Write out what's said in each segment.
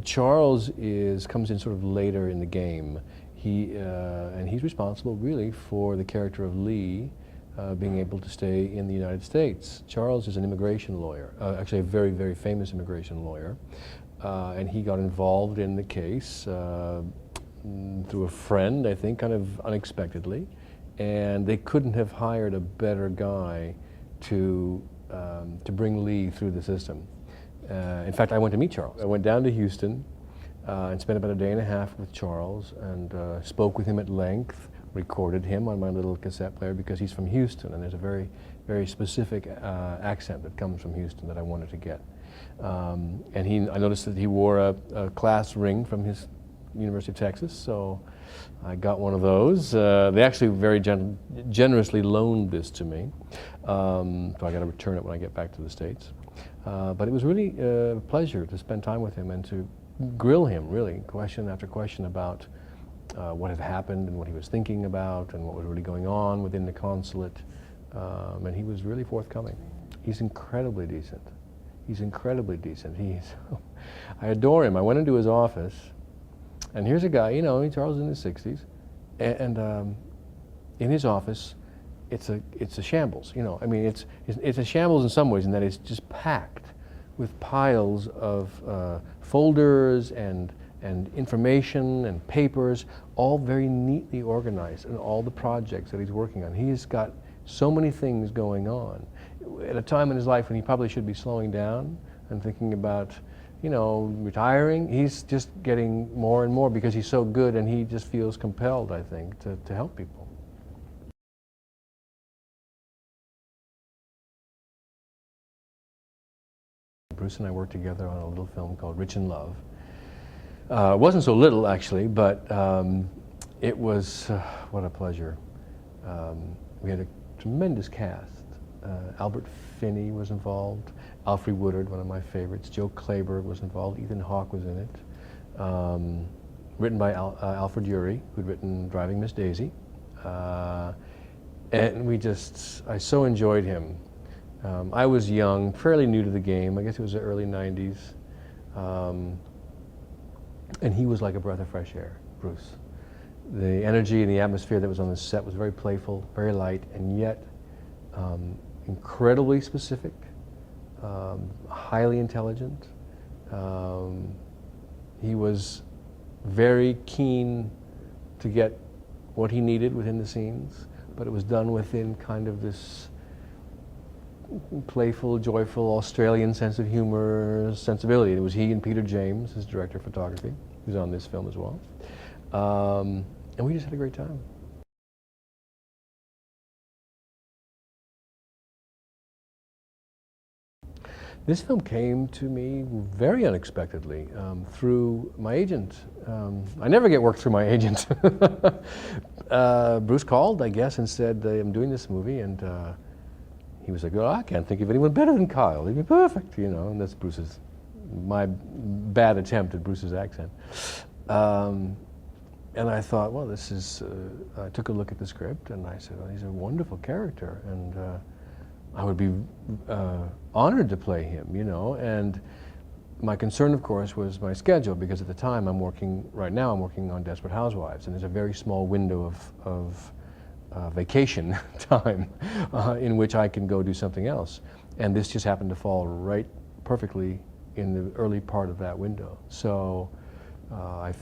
Charles comes in sort of later in the game. And he's responsible really for the character of Lee being able to stay in the United States. Charles is an immigration lawyer, actually a very, very famous immigration lawyer, and he got involved in the case through a friend, I think, kind of unexpectedly, and they couldn't have hired a better guy to bring Lee through the system. In fact, I went to meet Charles. I went down to Houston and spent about a day and a half with Charles and spoke with him at length, recorded him on my little cassette player because he's from Houston and there's a very, very specific accent that comes from Houston that I wanted to get. And I noticed that he wore a class ring from his University of Texas, so I got one of those. They actually very generously loaned this to me, so I got to return it when I get back to the States. But it was really a pleasure to spend time with him and to grill him, really, question after question about what had happened and what he was thinking about and what was really going on within the consulate. And he was really forthcoming. He's incredibly decent. He's incredibly decent. I adore him. I went into his office, and here's a guy, you know, Charles is in his 60s, and in his office, it's a shambles, you know. I mean, it's a shambles in some ways in that it's just packed with piles of folders and information and papers, all very neatly organized, and all the projects that he's working on. He's got so many things going on at a time in his life when he probably should be slowing down and thinking about, you know, retiring. He's just getting more and more because he's so good, and he just feels compelled, I think, to help people. Bruce and I worked together on a little film called Rich in Love. It wasn't so little, actually, but it was, what a pleasure. We had a tremendous cast. Albert Finney was involved, Alfre Woodard, one of my favorites, Joe Kleber was involved, Ethan Hawke was in it. Written by Alfred Urey, who'd written Driving Miss Daisy. And I so enjoyed him. I was young, fairly new to the game. I guess it was the early 90s. And he was like a breath of fresh air, Bruce. The energy and the atmosphere that was on the set was very playful, very light, and yet incredibly specific, highly intelligent. He was very keen to get what he needed within the scenes, but it was done within kind of this playful, joyful, Australian sense of humor, sensibility. It was he and Peter James, his director of photography, who's on this film as well. And we just had a great time. This film came to me very unexpectedly through my agent. I never get work through my agent. Bruce called, I guess, and said, I'm doing this movie, and he was like, oh, I can't think of anyone better than Kyle. He'd be perfect, you know, and that's my bad attempt at Bruce's accent. And I thought, well, I took a look at the script, and I said, well, he's a wonderful character, and I would be honored to play him, you know. And my concern, of course, was my schedule, because at the time right now I'm working on Desperate Housewives, and there's a very small window of vacation time in which I can go do something else. And this just happened to fall right perfectly in the early part of that window. So I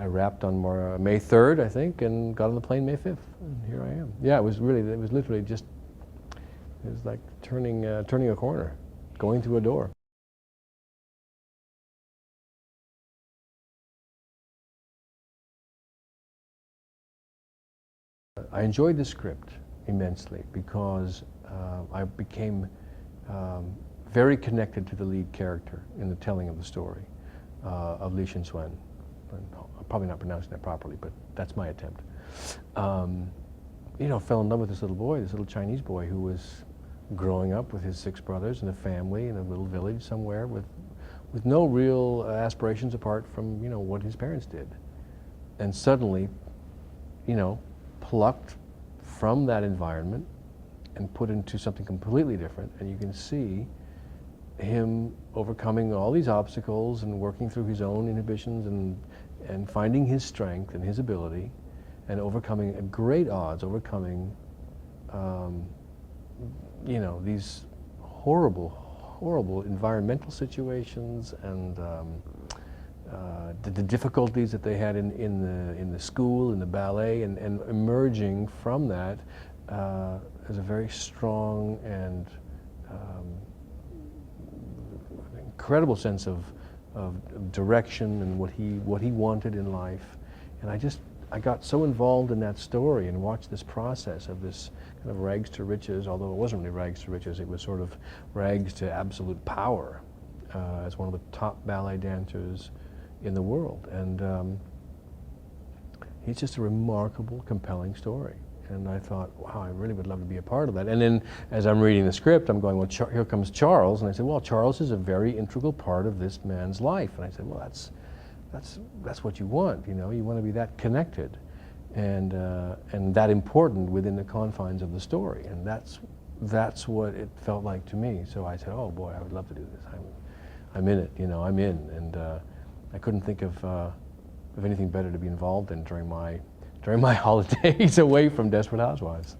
wrapped on May 3rd, I think, and got on the plane May 5th, and here I am. Yeah, it was literally just, it was like turning a corner, going through a door. I enjoyed the script immensely because I became very connected to the lead character in the telling of the story of Lee Shin-Swen. I'm probably not pronouncing that properly, but that's my attempt. You know, fell in love with this little Chinese boy who was growing up with his 6 brothers and a family in a little village somewhere with no real aspirations apart from, you know, what his parents did. And suddenly, you know, plucked from that environment and put into something completely different, and you can see him overcoming all these obstacles and working through his own inhibitions and finding his strength and his ability and overcoming at great odds, overcoming you know, these horrible environmental situations and the difficulties that they had in the school, in the ballet, and emerging from that as a very strong and incredible sense of direction and what he wanted in life. And I got so involved in that story and watched this process of this kind of rags to riches, although it wasn't really rags to riches, it was sort of rags to absolute power as one of the top ballet dancers in the world. And it's just a remarkable, compelling story. And I thought, wow, I really would love to be a part of that. And then as I'm reading the script, I'm going, well, here comes Charles. And I said, well, Charles is a very integral part of this man's life. And I said, well, that's what you want, you know. You want to be that connected and that important within the confines of the story. And that's what it felt like to me. So I said, oh boy, I would love to do this. I'm in it, you know, I'm in. And I couldn't think of anything better to be involved in during my holidays away from Desperate Housewives.